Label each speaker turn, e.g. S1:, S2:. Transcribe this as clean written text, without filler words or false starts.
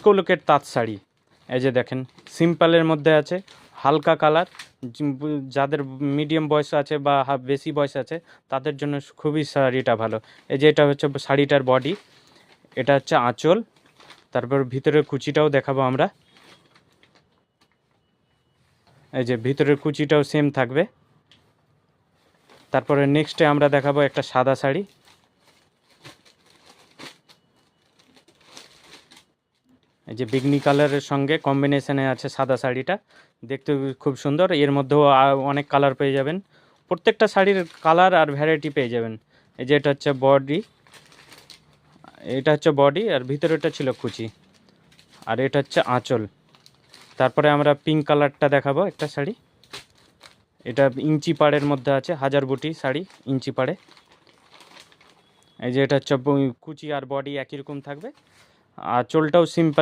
S1: Disco লুকের তাঁত শাড়ি। এই যে দেখেন, সিম্পলের মধ্যে আছে, হালকা কালার, যাদের মিডিয়াম বয়স আছে বা বেশি বয়স আছে তাদের জন্য খুবই শাড়িটা ভালো। এই যে এটা হচ্ছে শাড়িটার বডি, এটা হচ্ছে আঁচল, তারপর ভিতরের কুচিটাও দেখাবো আমরা। এই যে ভিতরের কুচিটাও সেম থাকবে। তারপরে নেক্সটে আমরা দেখাবো একটা সাদা শাড়ি। এই যে বেগনি কালারের সঙ্গে কম্বিনেশনে আছে সাদা শাড়িটা, দেখতে খুব সুন্দর। এর মধ্যেও অনেক কালার পেয়ে যাবেন, প্রত্যেকটা শাড়ির কালার আর ভ্যারাইটি পেয়ে যাবেন। এই যে এটা হচ্ছে বডি, এটা হচ্ছে বডি আর ভিতরেটা ছিল কুচি, আর এটা হচ্ছে আঁচল। তারপরে আমরা পিঙ্ক কালারটা দেখাবো একটা শাড়ি, এটা ইঞ্চি পাড়ের মধ্যে আছে, হাজার বুটি শাড়ি ইঞ্চি পাড়ে। এই যে এটা হচ্ছে কুচি আর বডি একই রকম থাকবে, আঁচলটাও সিম্পল